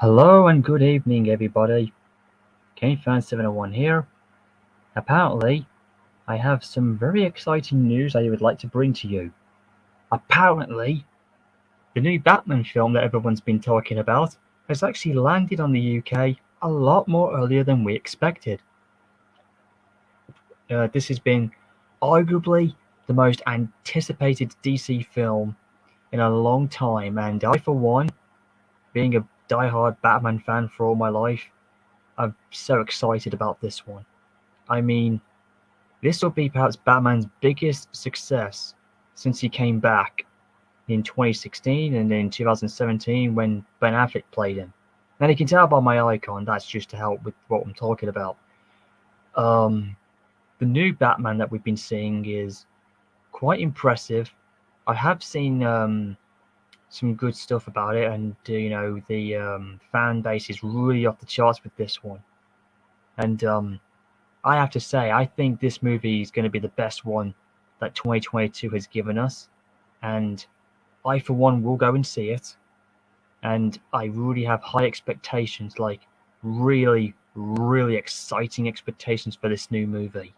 Hello and good evening, everybody. KFan701 here. Apparently, I have some very exciting news I would like to bring to you. Apparently, the new Batman film that everyone's been talking about has actually landed on the UK a lot more earlier than we expected. This has been arguably the most anticipated DC film in a long time, and I, for one, being a die-hard Batman fan for all my life, I'm so excited about this one. I mean, this will be perhaps Batman's biggest success since he came back in 2016 and in 2017 when Ben Affleck played him. And you can tell by my icon, that's just to help with what I'm talking about. The new Batman that we've been seeing is quite impressive. I have seen some good stuff about it, and the fan base is really off the charts with this one. And I have to say, I think this movie is going to be the best one that 2022 has given us. And I, for one, will go and see it. And I really have high expectations, like really, really exciting expectations for this new movie.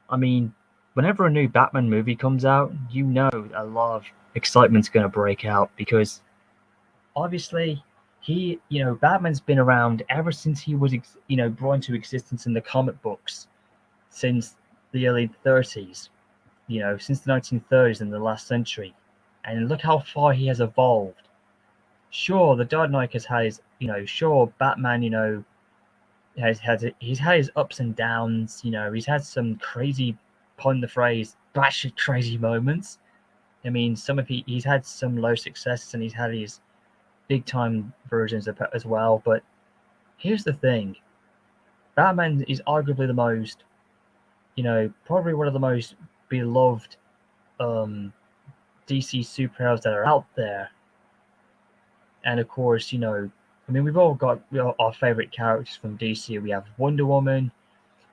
I mean, whenever a new Batman movie comes out, you know a lot of excitement's going to break out because obviously Batman's been around ever since he was brought into existence in the comic books since the early 30s, since the 1930s in the last century, and look how far he has evolved. Sure, the Dark Knight has had his, sure, Batman, he's had his ups and downs. He's had some crazy, pardon the phrase, batshit crazy moments. I mean, he's had some low successes and he's had his big time versions as well. But here's the thing: Batman is arguably the most, probably one of the most beloved DC superheroes that are out there. And of course, we've all got our favorite characters from DC. We have Wonder Woman,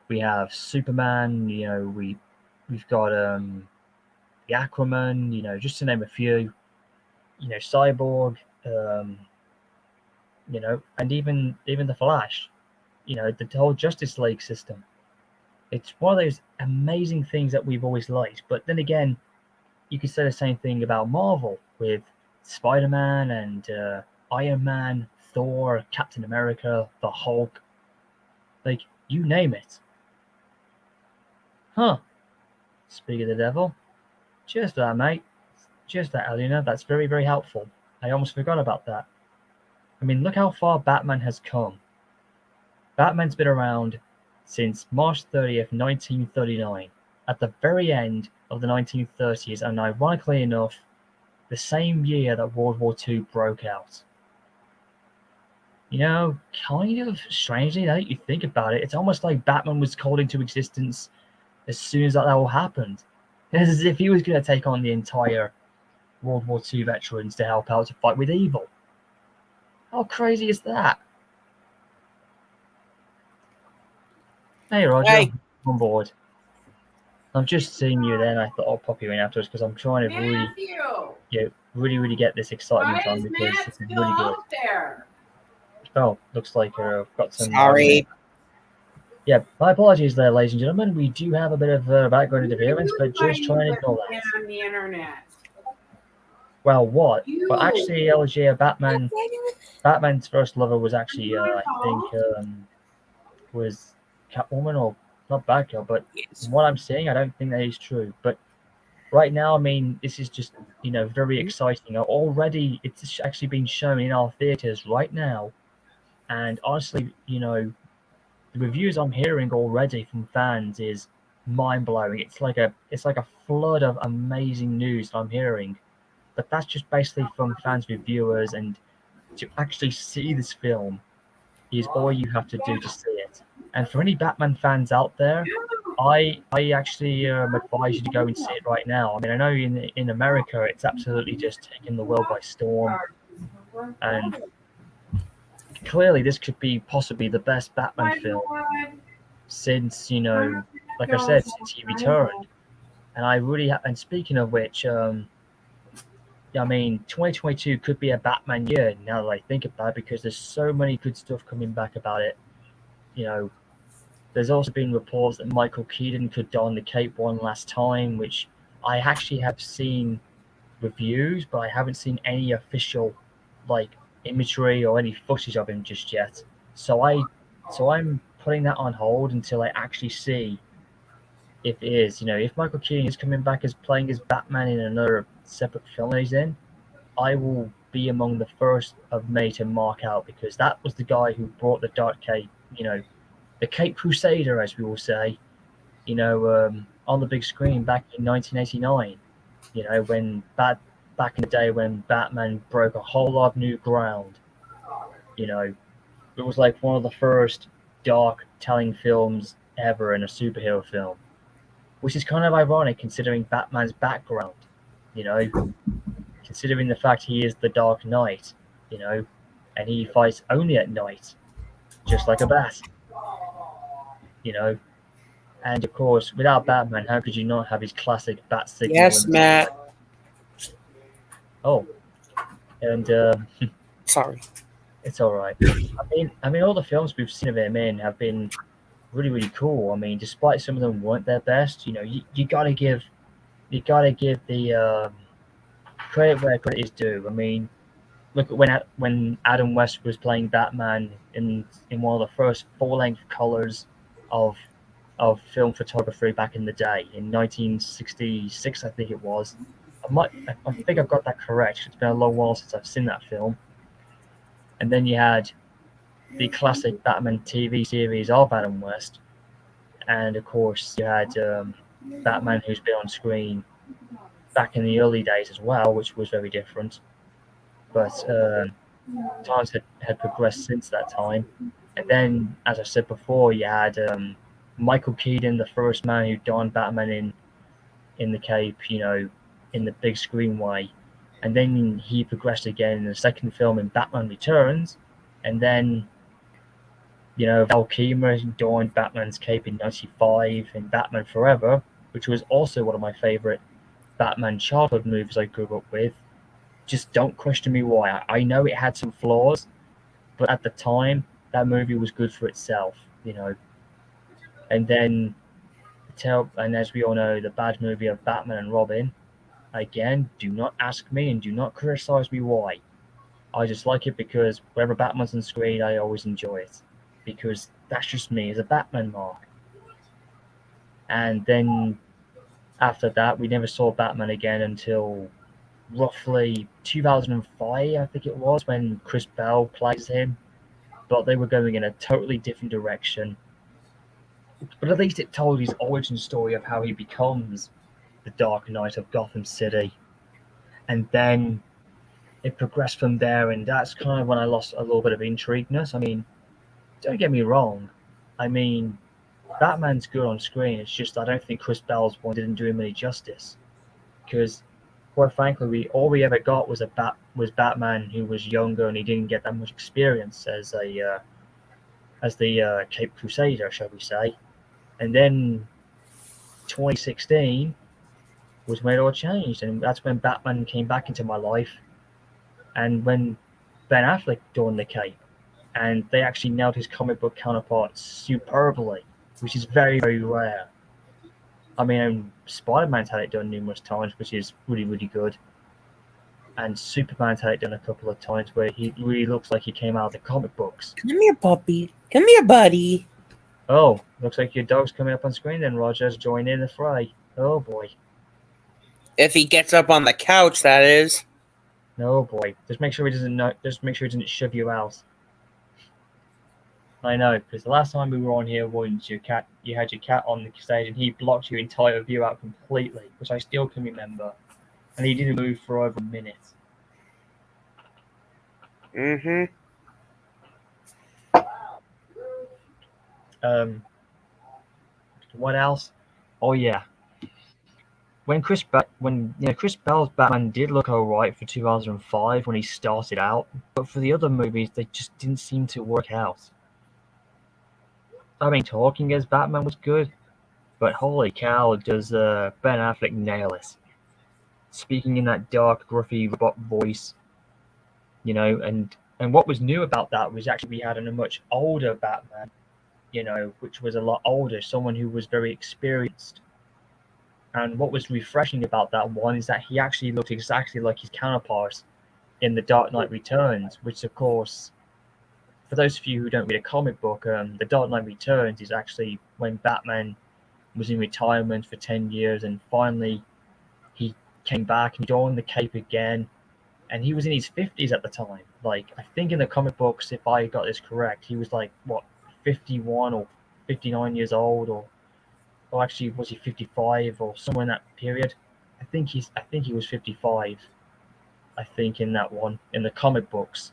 we have Superman, we've got the Aquaman, just to name a few. Cyborg, and even the Flash. The whole Justice League system. It's one of those amazing things that we've always liked. But then again, you could say the same thing about Marvel with Spider-Man and Iron Man, Thor, Captain America, the Hulk. Like, you name it. Huh. Speak of the devil. Just that, mate. Just that, Alina. That's very, very helpful. I almost forgot about that. I mean, look how far Batman has come. Batman's been around since March 30th, 1939, at the very end of the 1930s, and ironically enough, the same year that World War II broke out. Kind of strangely, now that you think about it, it's almost like Batman was called into existence as soon as that all happened. It's as if he was going to take on the entire World War II veterans to help out to fight with evil. How crazy is that? Hey, Roger, Hey. I'm on board. I'm just seeing you there, and I thought I'll pop you in afterwards because I'm trying to really get this excitement on because this is really good. There? Oh, looks like I've got some. Sorry. Yeah, my apologies there, ladies and gentlemen. We do have a bit of background interference, but just trying to ignore that. On the internet. Well, what? Well, actually, LG, Batman's first lover was actually, I think, was Catwoman or not Batgirl, but from what I'm seeing, I don't think that is true. But right now, I mean, this is just, very exciting. Already, it's actually been shown in our theaters right now. And honestly, the reviews I'm hearing already from fans is mind-blowing. It's like a flood of amazing news I'm hearing. But that's just basically from fans, reviewers, and to actually see this film is all you have to do to see it. And for any Batman fans out there, I actually advise you to go and see it right now. I mean, I know in America it's absolutely just taken the world by storm, and clearly this could be possibly the best Batman film since like I said, since he returned. And I really and speaking of which, I mean, 2022 could be a Batman year now that I think about it, because there's so many good stuff coming back about it. You know, there's also been reports that Michael Keaton could don the cape one last time, which I actually have seen reviews, but I haven't seen any official like imagery or any footage of him just yet. So I'm putting that on hold until I actually see if it is. If Michael Keaton is coming back as playing as Batman in another separate film that he's in, I will be among the first of May to mark out, because that was the guy who brought the Dark Cape, the Cape Crusader, as we will say, on the big screen back in 1989. When back in the day when Batman broke a whole lot of new ground. It was like one of the first dark telling films ever in a superhero film, which is kind of ironic considering Batman's background. You know, considering the fact he is the Dark Knight, and he fights only at night, just like a bat. You know, and of course, without Batman, how could you not have his classic bat signal? Yes, Matt. Oh, and Sorry. it's all right. I mean, all the films we've seen of him in have been really, really cool. I mean, despite some of them weren't their best, you gotta give the credit where credit is due. I mean, look at when Adam West was playing Batman in one of the first full-length colors of film photography back in the day in 1966, I think it was. I think I've got that correct. It's been a long while since I've seen that film. And then you had the classic Batman TV series of Adam West, and of course you had Batman, who's been on screen back in the early days as well, which was very different. But times had progressed since that time. And then, as I said before, you had Michael Keaton, the first man who donned Batman in the cape, in the big screen way. And then he progressed again in the second film in Batman Returns. And then, Val Kilmer donned Batman's cape in '95 in Batman Forever, which was also one of my favorite Batman childhood movies I grew up with. Just don't question me why. I know it had some flaws, but at the time, that movie was good for itself. And then, and as we all know, the bad movie of Batman and Robin. Again, do not ask me and do not criticize me why. I just like it because wherever Batman's on screen, I always enjoy it, because that's just me as a Batman mark. And then after that, we never saw Batman again until roughly 2005, I think it was, when Chris Bell plays him. But they were going in a totally different direction. But at least it told his origin story of how he becomes the Dark Knight of Gotham City. And then it progressed from there, and that's kind of when I lost a little bit of intrigueness. I mean, don't get me wrong. I mean, Batman's good on screen. It's just I don't think Chris Bell's one didn't do him any justice. Because, quite frankly, all we ever got was Batman who was younger and he didn't get that much experience as the Cape Crusader, shall we say. And then 2016 was when it all changed, and that's when Batman came back into my life, and when Ben Affleck donned the cape, and they actually nailed his comic book counterpart superbly, which is very, very rare. I mean, Spider-Man's had it done numerous times, which is really, really good. And Superman's had it done a couple of times where he really looks like he came out of the comic books. Come here, puppy. Come here, buddy. Oh, looks like your dog's coming up on screen then, Rogers. Join in the fray. Oh, boy. If he gets up on the couch, that is. Oh, boy. Just make sure he doesn't shove you out. I know, because the last time we were on here once, you had your cat on the stage and he blocked your entire view out completely, which I still can remember. And he didn't move for over a minute. Mm-hmm. What else? Oh yeah. When Chris Bell's Batman did look alright for 2005 when he started out, but for the other movies they just didn't seem to work out. I mean, talking as Batman was good, but holy cow, does Ben Affleck nail it? speaking in that dark, gruffy robot voice, and what was new about that was actually we had a much older Batman, which was a lot older, someone who was very experienced. And what was refreshing about that one is that he actually looked exactly like his counterpart in The Dark Knight Returns, which, of course, for those of you who don't read a comic book, The Dark Knight Returns is actually when Batman was in retirement for 10 years and finally he came back and donned the cape again. And he was in his 50s at the time. Like, I think in the comic books, if I got this correct, he was like, what, 51 or 59 years old, or actually, was he 55 or somewhere in that period? I think he was 55. I think in that one in the comic books,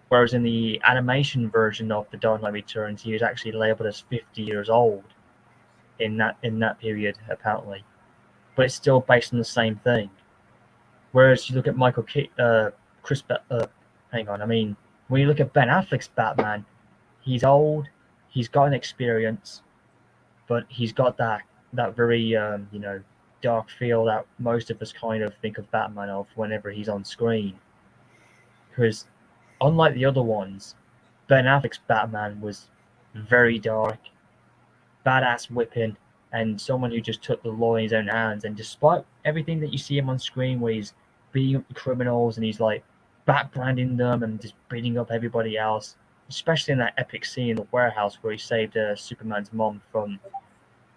whereas in the animation version of The Dark Knight Returns, he was actually labeled as 50 years old in that period apparently. But it's still based on the same thing. Whereas you look at Chris, hang on, I mean, when you look at Ben Affleck's Batman, he's old, he's got an experience, but he's got that very dark feel that most of us kind of think of Batman of whenever he's on screen. Because unlike the other ones, Ben Affleck's Batman was very dark, badass whipping, and someone who just took the law in his own hands. And despite everything that you see him on screen, where he's beating up the criminals and he's like back branding them and just beating up everybody else, especially in that epic scene in the warehouse where he saved Superman's mom from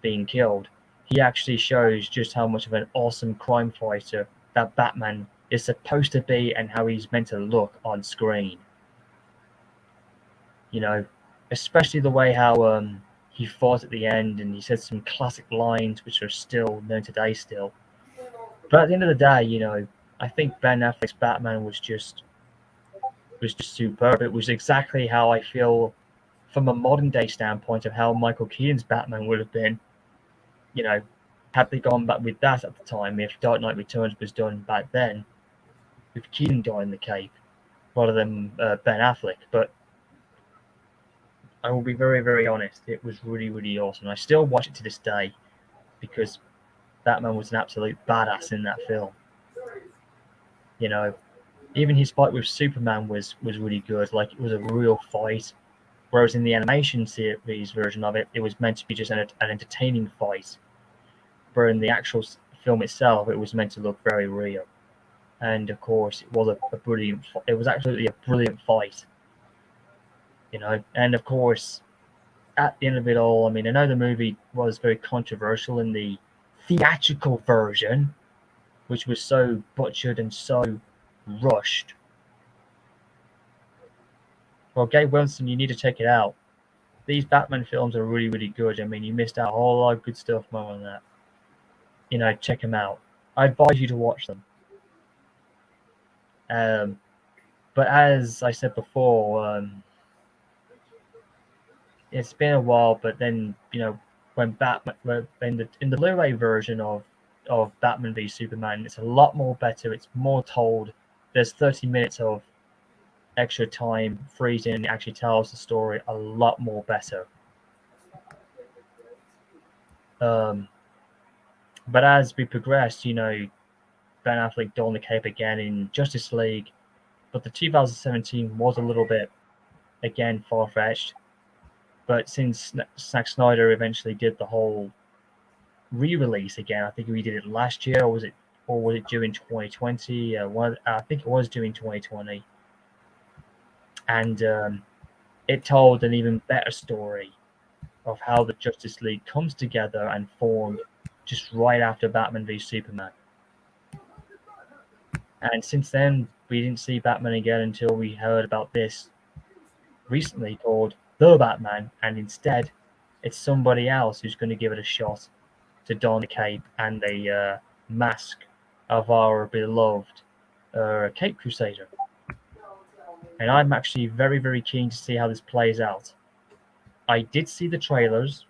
being killed, he actually shows just how much of an awesome crime fighter that Batman is supposed to be and how he's meant to look on screen. Especially the way how he fought at the end and he said some classic lines which are still known today still. But at the end of the day, I think Ben Affleck's Batman was just superb. It was exactly how I feel from a modern day standpoint of how Michael Keaton's Batman would have been. Had they gone back with that at the time, if Dark Knight Returns was done back then, with Keaton dying the cape rather than Ben Affleck. But I will be very, very honest, it was really, really awesome. I still watch it to this day because Batman was an absolute badass in that film. Even his fight with Superman was really good. Like, it was a real fight. Whereas in the animation series version of it, it was meant to be just an entertaining fight. But in the actual film itself, it was meant to look very real. And of course, it was it was absolutely a brilliant fight. And of course, at the end of it all, I mean, I know the movie was very controversial in the theatrical version, which was so butchered and so rushed. Well, Gabe Wilson, you need to check it out. These Batman films are really, really good. I mean, you missed out a whole lot of good stuff more on that. Check them out. I advise you to watch them. But as I said before, it's been a while. But then, when Batman, in the Blu-ray version of Batman v Superman, it's a lot more better. It's more told. There's 30 minutes of extra time freezing. It actually tells the story a lot more better. But as we progressed, Ben Affleck donned the cape again in Justice League, but the 2017 was a little bit, again, far-fetched. But since Zack Snyder eventually did the whole re-release again, I think he did it last year, or was it due in 2020? I think it was due in 2020, and it told an even better story of how the Justice League comes together and formed just right after Batman v Superman. And since then, we didn't see Batman again until we heard about this recently called The Batman, and instead, it's somebody else who's going to give it a shot to don the cape and the mask of our beloved Cape Crusader. And I'm actually very, very keen to see how this plays out. I did see the trailers,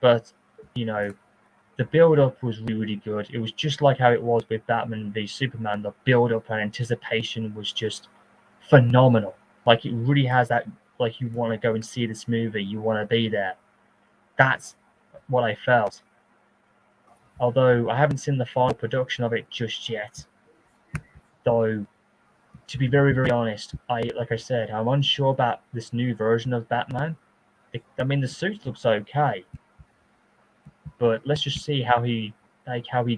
but, the build-up was really, really good. It was just like how it was with Batman v Superman. The build-up and anticipation was just phenomenal. Like, it really has that, like, you want to go and see this movie. You want to be there. That's what I felt. Although I haven't seen the final production of it just yet. Though, to be very, very honest, like I said, I'm unsure about this new version of Batman. I mean, the suit looks okay, but let's just see how he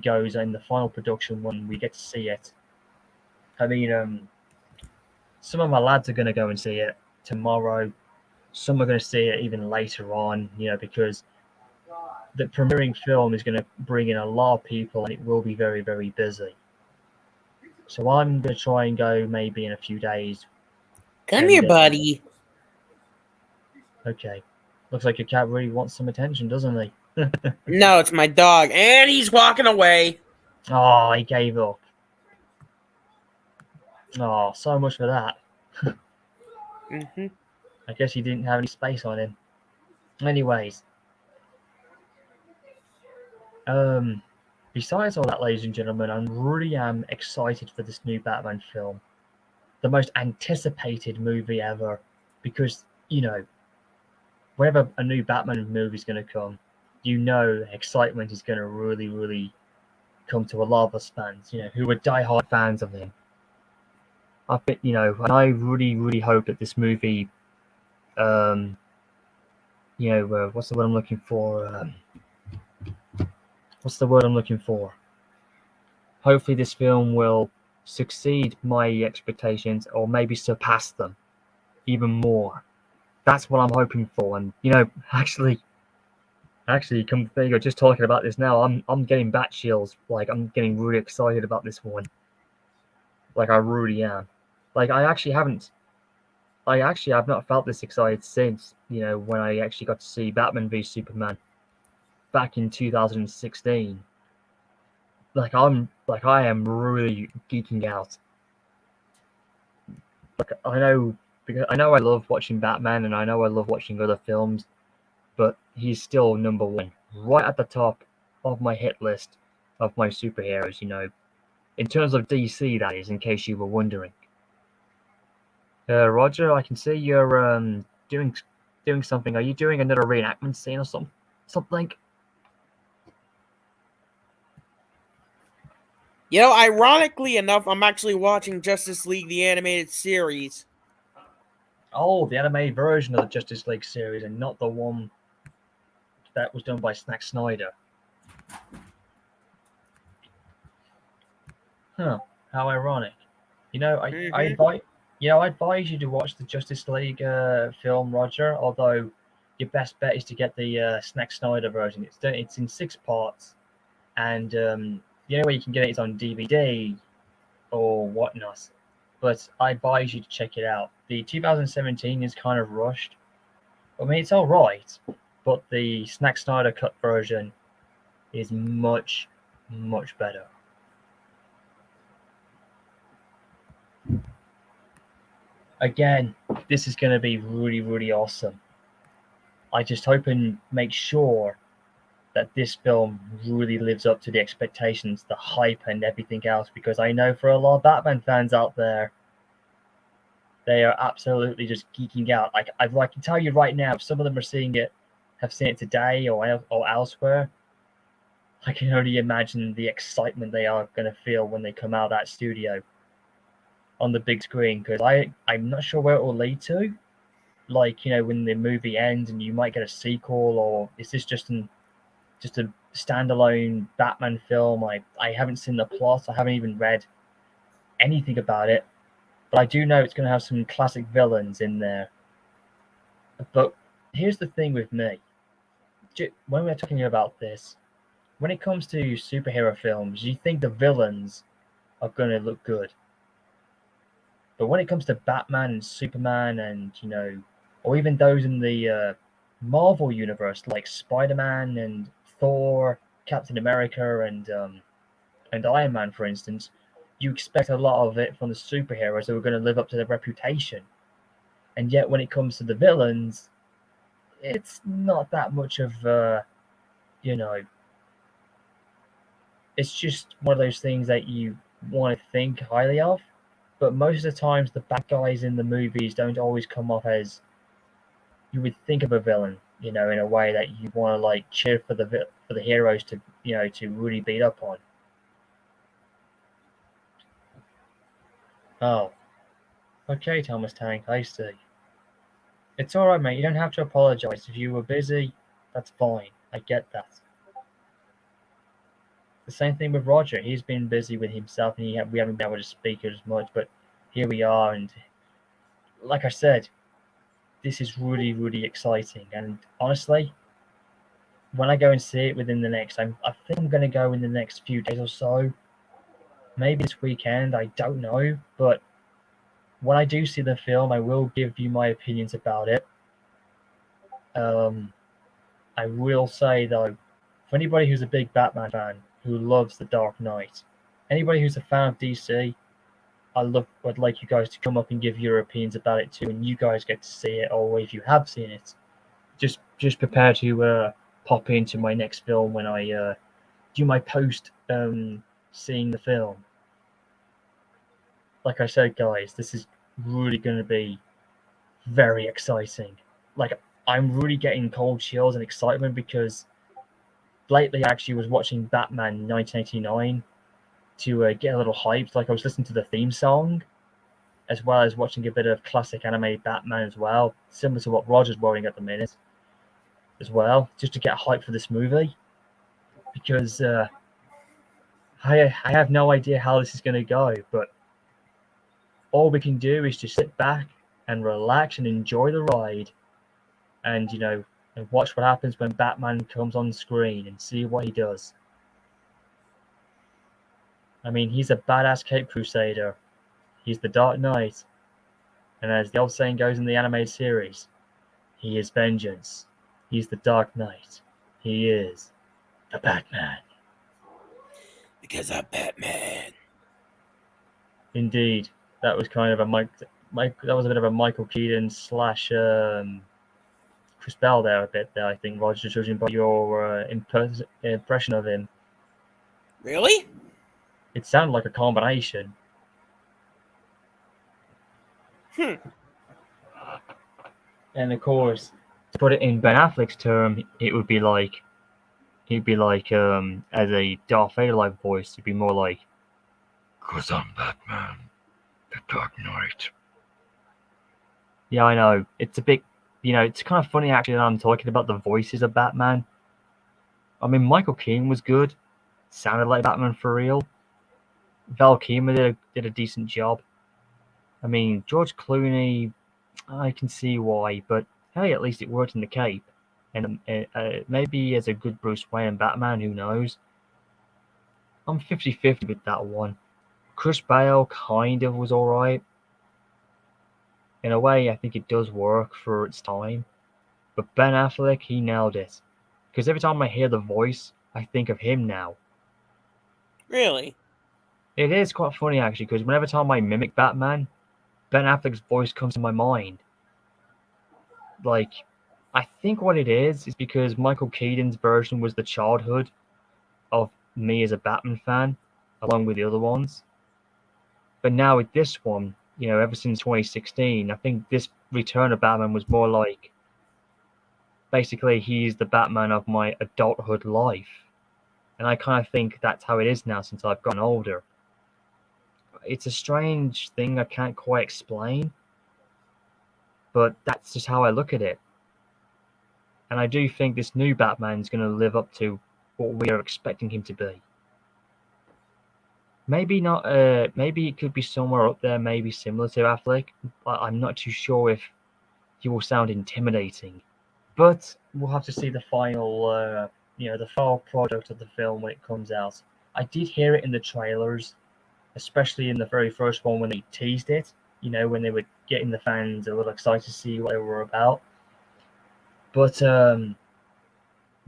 goes in the final production when we get to see it. I mean, some of my lads are going to go and see it tomorrow. Some are going to see it even later on, because the premiering film is going to bring in a lot of people and it will be very, very busy. So I'm going to try and go maybe in a few days. Come And here, buddy. okay, looks like your cat really wants some attention, doesn't he? No, it's my dog, and he's walking away. Oh, he gave up. Oh, so much for that. Mm-hmm. I guess he didn't have any space on him. Anyways, besides all that, ladies and gentlemen, I really am excited for this new Batman film. The most anticipated movie ever, because, whenever a new Batman movie is going to come, excitement is going to really, really come to a lot of us fans, who are diehard fans of him. And I really, really hope that this movie, what's the word I'm looking for? What's the word I'm looking for? Hopefully, this film will succeed my expectations or maybe surpass them even more. That's what I'm hoping for. And actually, come to think of just talking about this now, I'm getting bat chills. Like I'm getting really excited about this one. Like I really am. Like I actually have not felt this excited since, when I actually got to see Batman v Superman back in 2016. I am really geeking out. Like I know I love watching Batman and I know I love watching other films, but he's still number one, right at the top of my hit list of my superheroes, in terms of DC, that is, in case you were wondering. Roger, I can see you're doing something. Are you doing another reenactment scene or something? Ironically enough, I'm actually watching Justice League the animated series. Oh, the animated version of the Justice League series, and not the one that was done by Zack Snyder. Huh? How ironic. Mm-hmm. I advise you to watch the Justice League film, Roger. Although your best bet is to get the Zack Snyder version. It's in 6 parts, and the only way you can get it is on DVD or whatnot. But I advise you to check it out. The 2017 is kind of rushed. I mean, it's all right, but the Zack Snyder cut version is much, much better. Again, this is going to be really, really awesome. I just hope and make sure that this film really lives up to the expectations, the hype, and everything else, because I know for a lot of Batman fans out there, they are absolutely just geeking out. I can tell you right now, if some of them have seen it today or elsewhere, I can only imagine the excitement they are going to feel when they come out of that studio on the big screen, because I'm not sure where it will lead to. Like, when the movie ends and you might get a sequel, or is this just a standalone Batman film? I haven't seen the plot. I haven't even read anything about it, but I do know it's going to have some classic villains in there. But here's the thing with me: when we're talking about this, when it comes to superhero films, you think the villains are going to look good, but when it comes to Batman and Superman, and or even those in the Marvel universe like Spider-Man and Thor, Captain America, and Iron Man, for instance, you expect a lot of it from the superheroes who are going to live up to their reputation. And yet, when it comes to the villains, it's not that much of you know, it's just one of those things that you want to think highly of. But most of the times, the bad guys in the movies don't always come off as you would think of a villain. in a way that you want to like cheer for the heroes to to really beat up on. Oh, okay, Thomas Tank, I see. It's all right, mate. You don't have to apologize. If you were busy, that's fine. I get that. The same thing with Roger. He's been busy with himself, and we haven't been able to speak as much. But here we are, and like I said, this is really, really exciting. And honestly, when I go and see it within the next, I think I'm going to go in the next few days or so. Maybe this weekend. I don't know, but when I do see the film, I will give you my opinions about it. Um, I will say though, for anybody who's a big Batman fan who loves The Dark Knight, anybody who's a fan of DC, would like you guys to come up and give your opinions about it too, and you guys get to see it, or if you have seen it, just prepare to pop into my next film when I do my post seeing the film. Like I said, guys, this is really going to be very exciting. Like I'm really getting cold chills and excitement because lately I actually was watching Batman 1989 to get a little hyped. Like I was listening to the theme song as well as watching a bit of classic animated Batman as well, similar to what Roger's wearing at the minute as well, just to get hyped for this movie because I have no idea how this is going to go, but all we can do is just sit back and relax and enjoy the ride and and watch what happens when Batman comes on screen and see what he does. I mean, he's a badass Cape Crusader. He's the Dark Knight. And as the old saying goes in the animated series, he is vengeance. He's the Dark Knight. He is the Batman. Because I'm Batman. Indeed, that was kind of that was a bit of a Michael Keaton slash Chris Bell there a bit there. I think, Roger, judging by your impression of him, Really? it sounded like a combination. Hmm. And of course, to put it in Ben Affleck's term, he'd be like as a Darth Vader like voice, it'd be more like, "'Cause I'm Batman, the Dark Knight." Yeah, I know. It's a bit, it's kind of funny actually that I'm talking about the voices of Batman. I mean, Michael Keaton was good, sounded like Batman for real. Val Kilmer did a decent job. I mean, George Clooney, I can see why, but hey, at least it worked in the Cape. And maybe as a good Bruce Wayne and Batman, who knows? I'm 50-50 with that one. Chris Bale kind of was alright. In a way, I think it does work for its time. But Ben Affleck, he nailed it. Because every time I hear the voice, I think of him now. Really? It is quite funny actually, because whenever time I mimic Batman, Ben Affleck's voice comes to my mind. Like, I think what it is because Michael Keaton's version was the childhood of me as a Batman fan, along with the other ones. But now with this one, ever since 2016, I think this return of Batman was more like basically he's the Batman of my adulthood life. And I kind of think that's how it is now since I've gotten older. It's a strange thing I can't quite explain, but that's just how I look at it. And I do think this new Batman is going to live up to what we are expecting him to be. Maybe not. Maybe it could be somewhere up there, maybe similar to Affleck. But I'm not too sure if he will sound intimidating. But we'll have to see the final, the final product of the film when it comes out. I did hear it in the trailers, especially in the very first one when they teased it. When they were getting the fans a little excited to see what they were about. But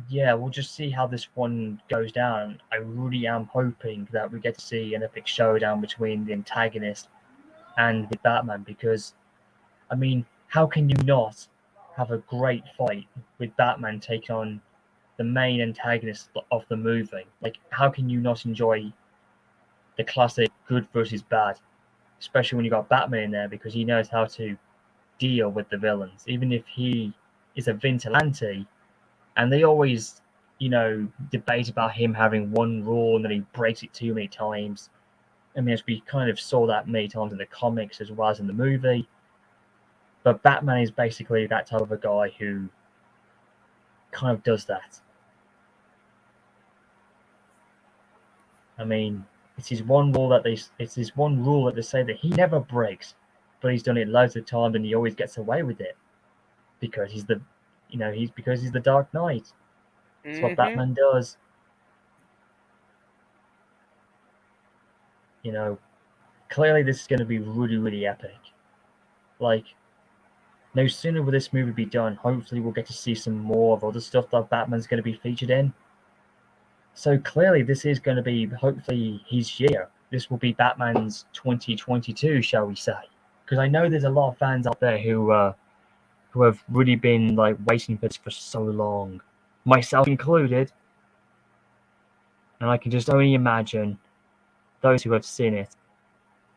yeah, we'll just see how this one goes down. I really am hoping that we get to see an epic showdown between the antagonist and the Batman because, I mean, how can you not have a great fight with Batman take on the main antagonist of the movie? Like, how can you not enjoy the classic good versus bad, especially when you got Batman in there because he knows how to deal with the villains, even if he is a vigilante, and they always, debate about him having one rule and then he breaks it too many times. I mean, as we kind of saw that many times in the comics as well as in the movie. But Batman is basically that type of a guy who kind of does that. I mean, it's his one rule that they say that he never breaks, but he's done it loads of times and he always gets away with it because he's the Dark Knight. That's what Mm-hmm. Batman does. You know, clearly this is going to be really, really epic. Like, no sooner will this movie be done, hopefully we'll get to see some more of other stuff that Batman's going to be featured in. So clearly this is going to be, hopefully, his year. This will be Batman's 2022, shall we say. Because I know there's a lot of fans out there who have really been like waiting for this for so long, myself included. And I can just only imagine those who have seen it,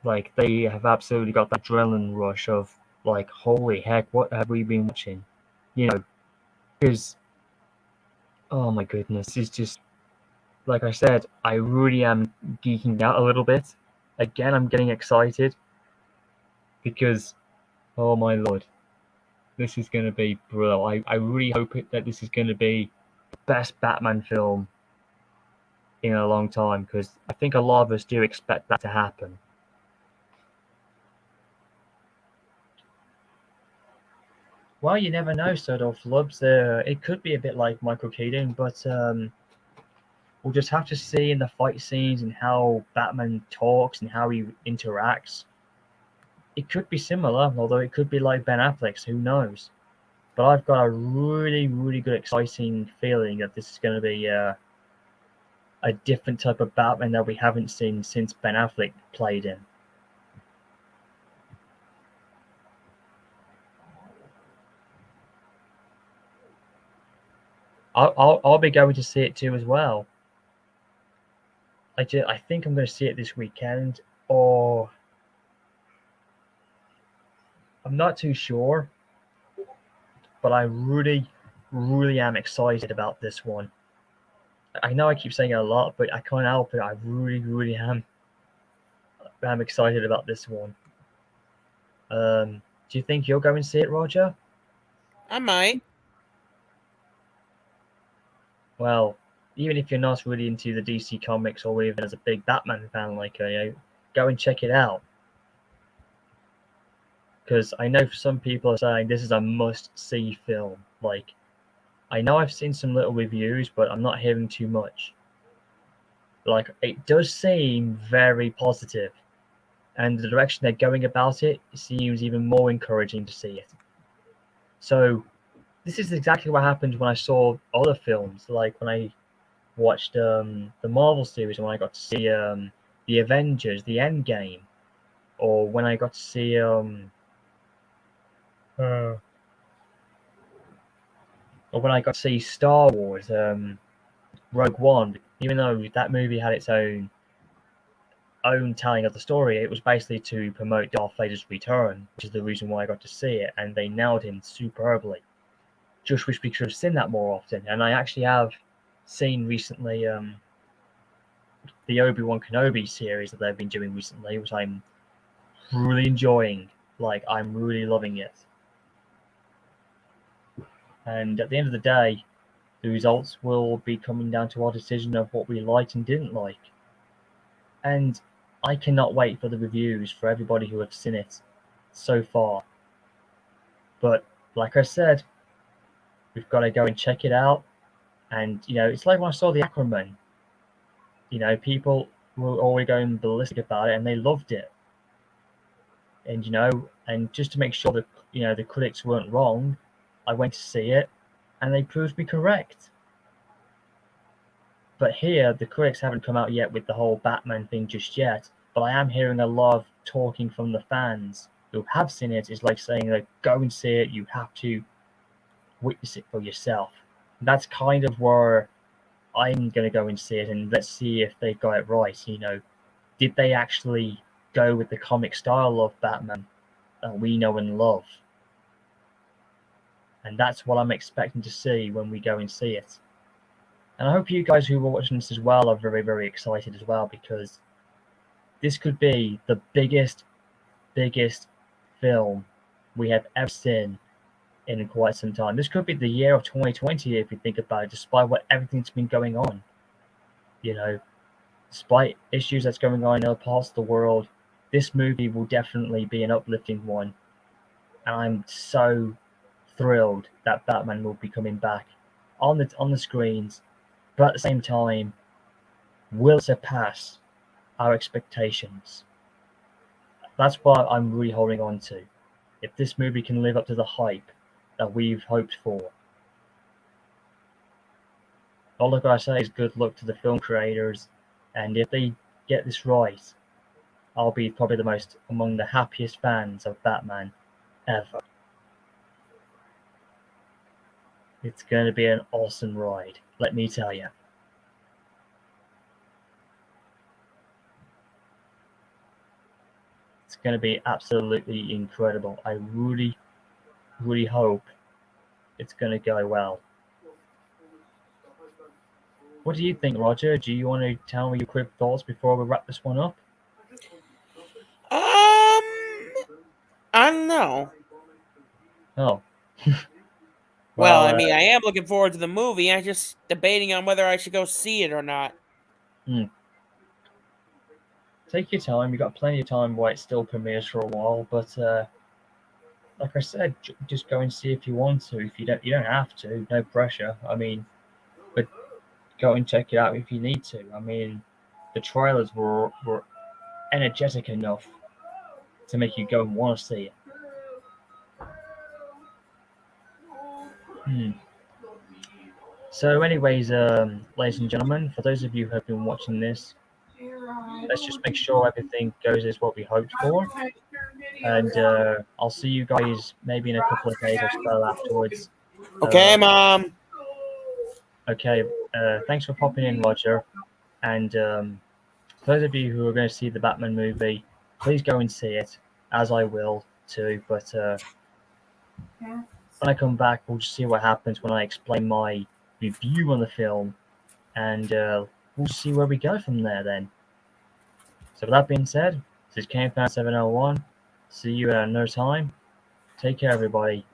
like they have absolutely got that adrenaline rush of like, holy heck, what have we been watching? Because oh my goodness, it's just like I said, I really am geeking out a little bit. Again, I'm getting excited because oh my lord, this is going to be brilliant. I really hope that this is going to be the best Batman film in a long time because I think a lot of us do expect that to happen. Well, you never know, sort of, Lubs. It could be a bit like Michael Keaton, but we'll just have to see in the fight scenes and how Batman talks and how he interacts. It could be similar, although it could be like Ben Affleck's. Who knows? But I've got a really, really good, exciting feeling that this is going to be a different type of Batman that we haven't seen since Ben Affleck played him. I'll be going to see it too as well. I think I'm going to see it this weekend, or I'm not too sure, but I really, really am excited about this one. I know I keep saying it a lot, but I can't help it. I really, really am. I'm excited about this one. Do you think you'll go and see it, Roger? I might. Well, even if you're not really into the DC comics or even as a big Batman fan, like go and check it out. Because I know some people are saying this is a must-see film. Like, I know I've seen some little reviews, but I'm not hearing too much. Like, it does seem very positive, and the direction they're going about it seems even more encouraging to see it. So, this is exactly what happened when I saw other films, like when I watched the Marvel series, and when I got to see the Avengers, the Endgame, or when I got to see uh, or when I got to see Star Wars, Rogue One. Even though that movie had its own telling of the story, it was basically to promote Darth Vader's return, which is the reason why I got to see it, and they nailed him superbly. Just wish we could have seen that more often. And I actually have seen recently the Obi-Wan Kenobi series that they've been doing recently, which I'm really enjoying. Like, I'm really loving it. And at the end of the day, the results will be coming down to our decision of what we liked and didn't like. And I cannot wait for the reviews for everybody who have seen it so far. But like I said, we've got to go and check it out. And it's like when I saw the Aquaman. People were always going ballistic about it, and they loved it. And and just to make sure that the critics weren't wrong, I went to see it, and they proved me correct. But here, the critics haven't come out yet with the whole Batman thing just yet. But I am hearing a lot of talking from the fans who have seen it. Is like saying, like, go and see it. You have to witness it for yourself. And that's kind of where I'm going to go and see it, and let's see if they got it right. Did they actually go with the comic style of Batman that we know and love? and that's what I'm expecting to see when we go and see it. And I hope you guys who are watching this as well are very, very excited as well, because this could be the biggest film we have ever seen in quite some time. This could be the year of 2020 if you think about it, despite what everything's been going on. You know, despite issues that's going on in other parts of the world, this movie will definitely be an uplifting one. And I'm so thrilled that Batman will be coming back on the screens, but at the same time will surpass our expectations. That's what I'm really holding on to. If this movie can live up to the hype that we've hoped for. All I gotta say is good luck to the film creators, and if they get this right, I'll be probably among the happiest fans of Batman ever. It's going to be an awesome ride, let me tell you. It's going to be absolutely incredible. I really, really hope it's going to go well. What do you think, Roger? Do you want to tell me your quick thoughts before we wrap this one up? I don't know. Oh. Well, Well, I mean, I am looking forward to the movie. I'm just debating on whether I should go see it or not. Take your time. You've got plenty of time while it still premieres for a while. But like I said, just go and see if you want to. If you don't have to. No pressure. I mean, but go and check it out if you need to. I mean, the trailers were energetic enough to make you go and want to see it. So, anyways, ladies and gentlemen, for those of you who have been watching this, let's just make sure everything goes as what we hoped for. And I'll see you guys maybe in a couple of days or so afterwards. Okay, Mom. Okay, thanks for popping in, Roger. And for those of you who are going to see the Batman movie, please go and see it, as I will too. But when I come back, we'll just see what happens when I explain my review on the film, and we'll see where we go from there then. So with that being said, this is CameFan701. See you at another time. Take care, everybody.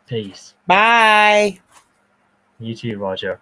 Peace. Bye. You too, Roger.